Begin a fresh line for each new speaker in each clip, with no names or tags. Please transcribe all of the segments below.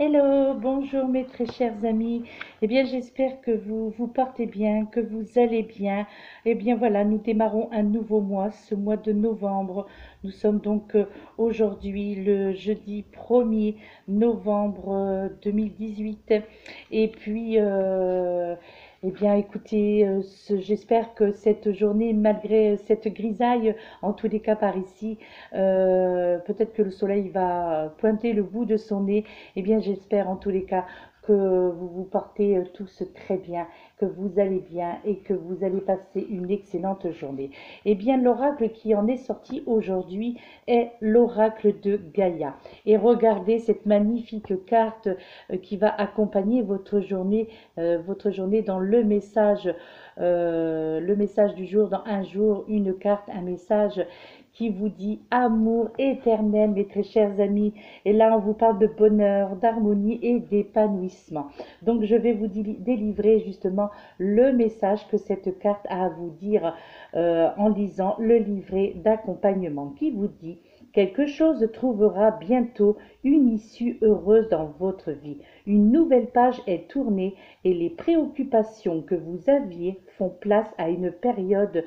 Hello, bonjour mes très chers amis. Eh bien, j'espère que vous vous portez bien, que vous allez bien. Eh bien, voilà, nous démarrons un nouveau mois, ce mois de novembre. Nous sommes donc aujourd'hui le jeudi 1er novembre 2018. Et puis, eh bien, écoutez, j'espère que cette journée, malgré cette grisaille, en tous les cas par ici, peut-être que le soleil va pointer le bout de son nez. Eh bien, j'espère en tous les cas que vous vous portez tous très bien, que vous allez bien et que vous allez passer une excellente journée. Eh bien, l'oracle qui en est sorti aujourd'hui est l'oracle de Gaïa. Et regardez cette magnifique carte qui va accompagner votre journée dans le message du jour, dans un jour, une carte, un message qui vous dit amour éternel, mes très chers amis. Et là, on vous parle de bonheur, d'harmonie et d'épanouissement. Donc, je vais vous délivrer justement le message que cette carte a à vous dire en lisant le livret d'accompagnement qui vous dit quelque chose trouvera bientôt une issue heureuse dans votre vie. Une nouvelle page est tournée et les préoccupations que vous aviez font place à une période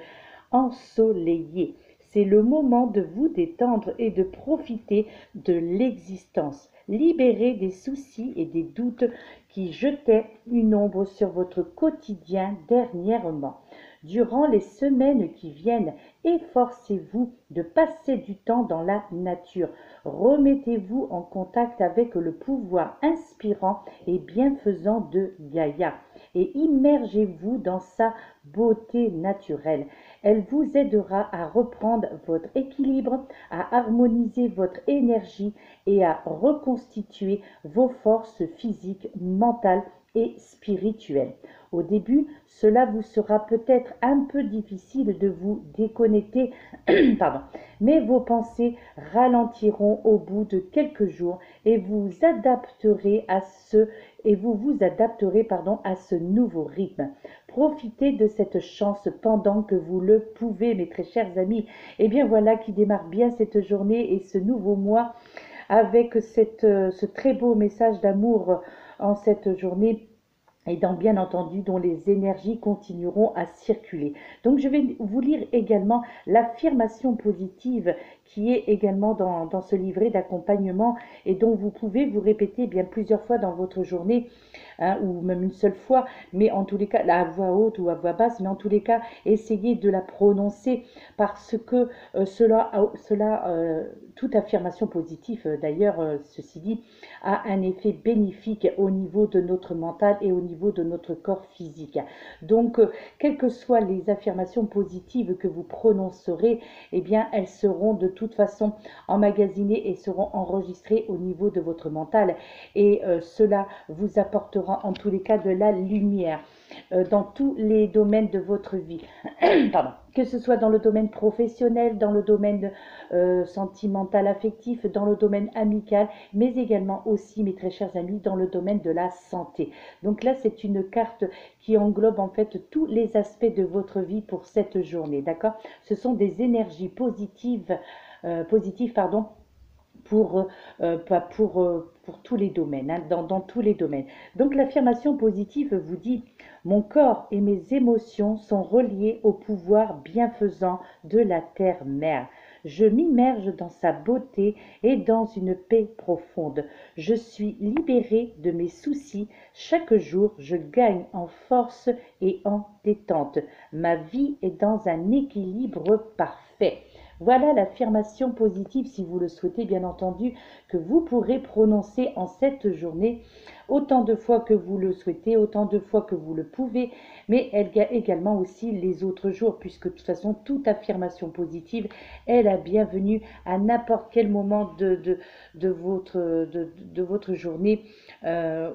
ensoleillée. C'est le moment de vous détendre et de profiter de l'existence. Libérez des soucis et des doutes qui jetaient une ombre sur votre quotidien dernièrement. Durant les semaines qui viennent, efforcez-vous de passer du temps dans la nature. Remettez-vous en contact avec le pouvoir inspirant et bienfaisant de Gaïa et immergez-vous dans sa beauté naturelle. Elle vous aidera à reprendre votre équilibre, à harmoniser votre énergie et à reconstituer vos forces physiques, mentales et spirituelles. Au début, cela vous sera peut-être un peu difficile de vous déconnecter, pardon, mais vos pensées ralentiront au bout de quelques jours et vous vous adapterez à ce nouveau rythme. Profitez de cette chance pendant que vous le pouvez, mes très chers amis. Et bien voilà qui démarre bien cette journée et ce nouveau mois avec ce très beau message d'amour en cette journée et bien entendu dont les énergies continueront à circuler. Donc je vais vous lire également l'affirmation positive qui est également dans ce livret d'accompagnement et dont vous pouvez vous répéter bien plusieurs fois dans votre journée, hein, ou même une seule fois, mais en tous les cas, à voix haute ou à voix basse, mais en tous les cas, essayez de la prononcer parce que toute affirmation positive, d'ailleurs, ceci dit, a un effet bénéfique au niveau de notre mental et au niveau de notre corps physique. Donc, quelles que soient les affirmations positives que vous prononcerez, eh bien, elles seront de toute façon emmagasinées et seront enregistrées au niveau de votre mental. Et cela vous apportera en tous les cas de la lumière dans tous les domaines de votre vie. Pardon. Que ce soit dans le domaine professionnel, dans le domaine sentimental, affectif, dans le domaine amical, mais également aussi, mes très chers amis, dans le domaine de la santé. Donc là, c'est une carte qui englobe en fait tous les aspects de votre vie pour cette journée, d'accord? Ce sont des énergies positives, pardon, pour, pour tous les domaines, hein, dans tous les domaines. Donc l'affirmation positive vous dit « Mon corps et mes émotions sont reliés au pouvoir bienfaisant de la terre-mère. Je m'immerge dans sa beauté et dans une paix profonde. Je suis libérée de mes soucis. Chaque jour, je gagne en force et en détente. Ma vie est dans un équilibre parfait. » Voilà l'affirmation positive, si vous le souhaitez, bien entendu, que vous pourrez prononcer en cette journée autant de fois que vous le souhaitez, autant de fois que vous le pouvez, mais également aussi les autres jours, puisque de toute façon, toute affirmation positive est la bienvenue à n'importe quel moment de votre journée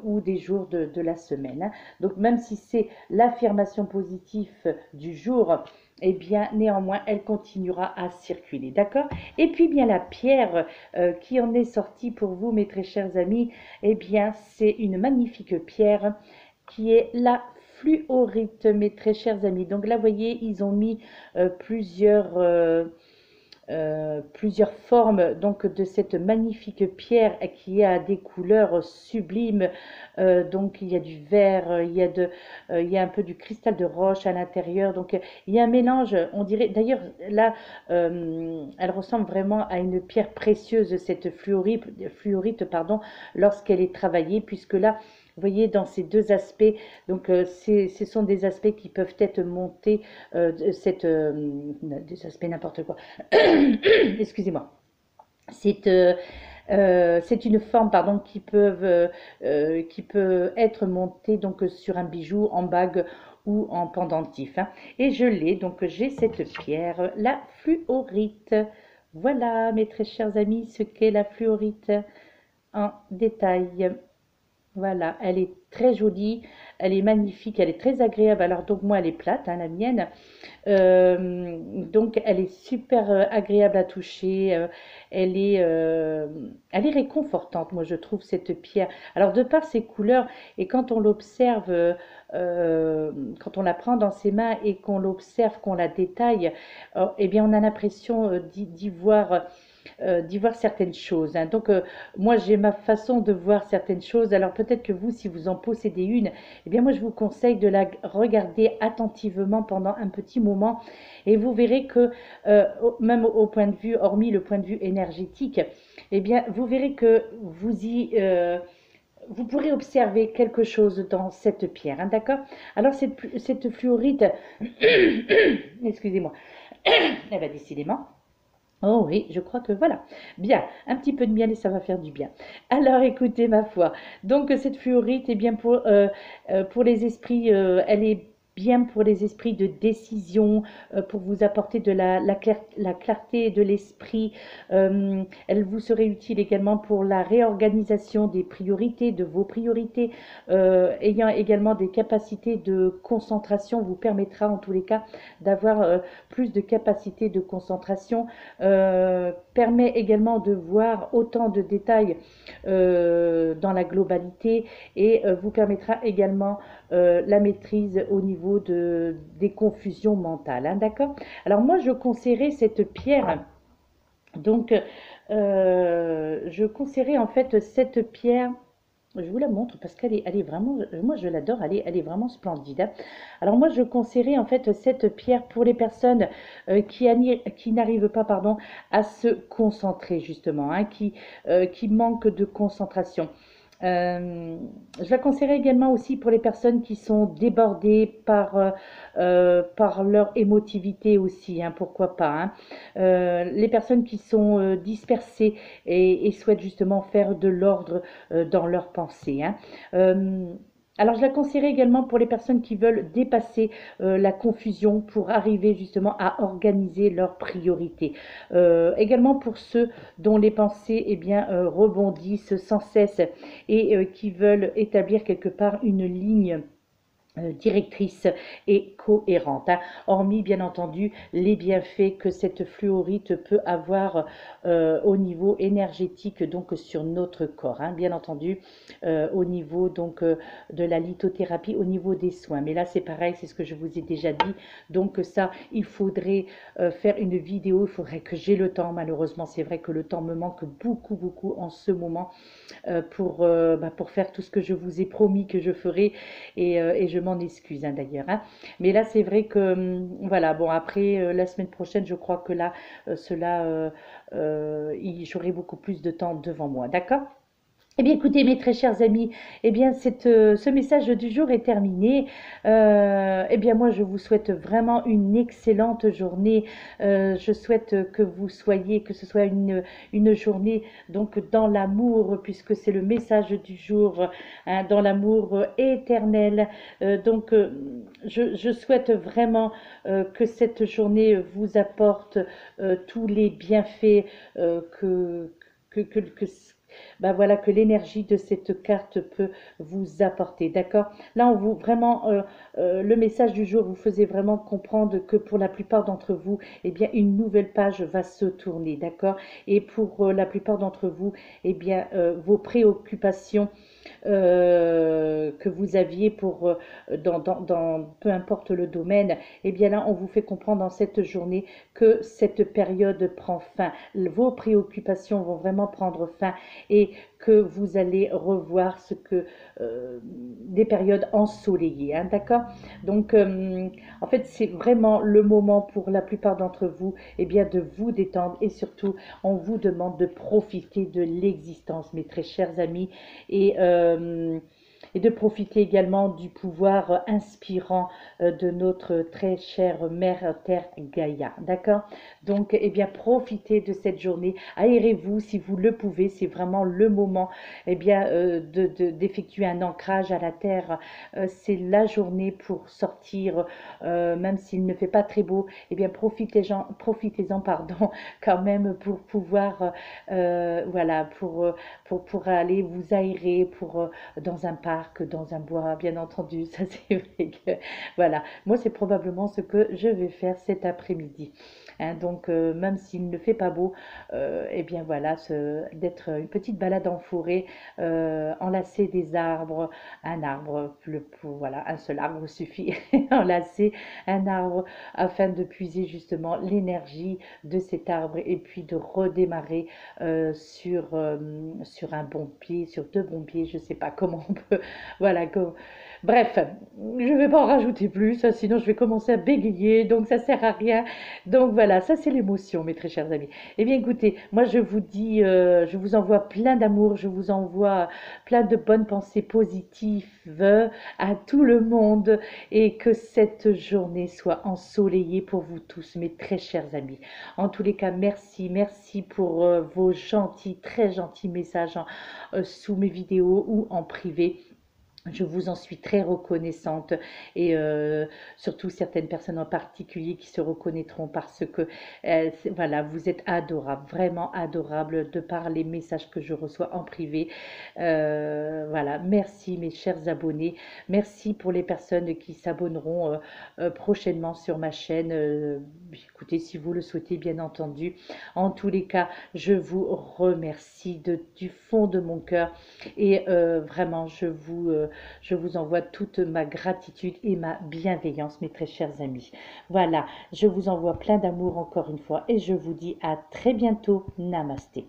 ou des jours de la semaine, hein. Donc même si c'est l'affirmation positive du jour, eh bien, néanmoins, elle continuera à circuler, d'accord? Et puis, bien, la pierre qui en est sortie pour vous, mes très chers amis, eh bien, c'est une magnifique pierre qui est la fluorite, mes très chers amis. Donc là, vous voyez, ils ont mis plusieurs plusieurs formes donc de cette magnifique pierre qui a des couleurs sublimes. Donc il y a du vert, il y a un peu du cristal de roche à l'intérieur. Donc il y a un mélange, on dirait, d'ailleurs là, elle ressemble vraiment à une pierre précieuse, cette fluorite, pardon, lorsqu'elle est travaillée, puisque là, vous voyez, dans ces deux aspects, donc ce sont des aspects qui peuvent être montés, des aspects n'importe quoi. Excusez-moi. C'est c'est une forme, pardon, qui peut être montée donc sur un bijou, en bague ou en pendentif, hein. Et je l'ai, donc j'ai cette pierre, la fluorite. Voilà, mes très chers amis, ce qu'est la fluorite en détail. Voilà, elle est très jolie, elle est magnifique, elle est très agréable. Alors donc moi elle est plate, hein, la mienne. Donc elle est super agréable à toucher. Elle est réconfortante, moi je trouve cette pierre. Alors de par ses couleurs et quand on l'observe, quand on la prend dans ses mains et qu'on l'observe, qu'on la détaille, eh bien on a l'impression d'y voir certaines choses, hein. Donc, moi, j'ai ma façon de voir certaines choses. Alors, peut-être que vous, si vous en possédez une, eh bien, moi, je vous conseille de la regarder attentivement pendant un petit moment. Et vous verrez que, même au point de vue, hormis le point de vue énergétique, eh bien, vous verrez que vous pourrez observer quelque chose dans cette pierre, hein, d'accord? Alors, cette fluorite, excusez-moi, elle va décidément. Oh oui, je crois que voilà. Bien, un petit peu de miel et ça va faire du bien. Alors écoutez, ma foi. Donc cette fluorite est bien pour les esprits, elle est bien pour les esprits de décision, pour vous apporter de la clarté de l'esprit. Elle vous serait utile également pour la réorganisation des priorités, de vos priorités, ayant également des capacités de concentration, vous permettra en tous les cas d'avoir plus de capacité de concentration, permet également de voir autant de détails dans la globalité et vous permettra également la maîtrise au niveau des confusions mentales, hein, d'accord? Alors moi je conseillerais cette pierre, donc je conseillerais en fait cette pierre. Je vous la montre parce elle est vraiment, moi je l'adore, elle est vraiment splendide, hein. Alors moi je conseillerais en fait cette pierre pour les personnes qui n'arrivent pas, pardon, à se concentrer justement, hein, qui manquent de concentration. Euh, je la conseillerais également aussi pour les personnes qui sont débordées par leur émotivité aussi, hein, pourquoi pas, hein. Les personnes qui sont dispersées et souhaitent justement faire de l'ordre dans leurs pensées, hein. Euh, alors, je la conseillerais également pour les personnes qui veulent dépasser la confusion pour arriver justement à organiser leurs priorités. Également pour ceux dont les pensées eh bien, rebondissent sans cesse et qui veulent établir quelque part une ligne directrice et cohérente, hein. Hormis bien entendu les bienfaits que cette fluorite peut avoir au niveau énergétique, donc sur notre corps, hein, bien entendu, au niveau donc de la lithothérapie, au niveau des soins. Mais là c'est pareil, c'est ce que je vous ai déjà dit, donc ça il faudrait faire une vidéo, il faudrait que j'ai le temps. Malheureusement c'est vrai que le temps me manque beaucoup en ce moment pour faire tout ce que je vous ai promis que je ferai, et je m'en excuse, hein, d'ailleurs, hein. Mais là, c'est vrai que, voilà, bon, après, la semaine prochaine, je crois que là, j'aurai beaucoup plus de temps devant moi, d'accord? Eh bien, écoutez, mes très chers amis, eh bien, ce message du jour est terminé. Eh bien, moi, je vous souhaite vraiment une excellente journée. Je souhaite que vous soyez, que ce soit une journée donc dans l'amour, puisque c'est le message du jour, hein, dans l'amour éternel. Donc, je souhaite vraiment que cette journée vous apporte tous les bienfaits que ben voilà, que l'énergie de cette carte peut vous apporter, d'accord? Là, on vous vraiment le message du jour vous faisait vraiment comprendre que pour la plupart d'entre vous, eh bien, une nouvelle page va se tourner, d'accord? Et pour la plupart d'entre vous, eh bien, vos préoccupations que vous aviez pour, peu importe le domaine, eh bien là, on vous fait comprendre dans cette journée que cette période prend fin. Vos préoccupations vont vraiment prendre fin et que vous allez revoir des périodes ensoleillées, hein, d'accord? Donc, en fait, c'est vraiment le moment pour la plupart d'entre vous, eh bien, de vous détendre et surtout, on vous demande de profiter de l'existence, mes très chers amis, et, euh, et de profiter également du pouvoir inspirant de notre très chère mère Terre Gaïa, d'accord? Donc, eh bien, profitez de cette journée, aérez-vous si vous le pouvez, c'est vraiment le moment, eh bien, d'effectuer un ancrage à la Terre. C'est la journée pour sortir, même s'il ne fait pas très beau, eh bien, profitez-en, pardon, quand même pour pouvoir, voilà, pour aller vous aérer, dans un parc, dans un bois, bien entendu. Ça, c'est vrai que, voilà. Moi, c'est probablement ce que je vais faire cet après-midi. Hein, donc, même s'il ne fait pas beau, eh bien, voilà, d'être une petite balade en forêt, enlacer des arbres, un arbre, voilà, un seul arbre suffit, enlacer un arbre afin de puiser justement l'énergie de cet arbre et puis de redémarrer sur un bon pied, sur deux bons pieds, je ne sais pas comment on peut, voilà, bref, je ne vais pas en rajouter plus, sinon je vais commencer à bégayer, donc ça ne sert à rien. Donc voilà, ça c'est l'émotion, mes très chers amis. Eh bien écoutez, moi je vous dis, je vous envoie plein d'amour, je vous envoie plein de bonnes pensées positives à tout le monde et que cette journée soit ensoleillée pour vous tous, mes très chers amis. En tous les cas, merci, merci pour vos gentils, très gentils messages sous mes vidéos ou en privé. Je vous en suis très reconnaissante et surtout certaines personnes en particulier qui se reconnaîtront parce que voilà, vous êtes adorables, vraiment adorables de par les messages que je reçois en privé. Voilà, merci mes chers abonnés, merci pour les personnes qui s'abonneront prochainement sur ma chaîne. Écoutez, si vous le souhaitez, bien entendu. En tous les cas, je vous remercie du fond de mon cœur et vraiment, je vous envoie toute ma gratitude et ma bienveillance, mes très chers amis. Voilà, je vous envoie plein d'amour encore une fois et je vous dis à très bientôt. Namasté.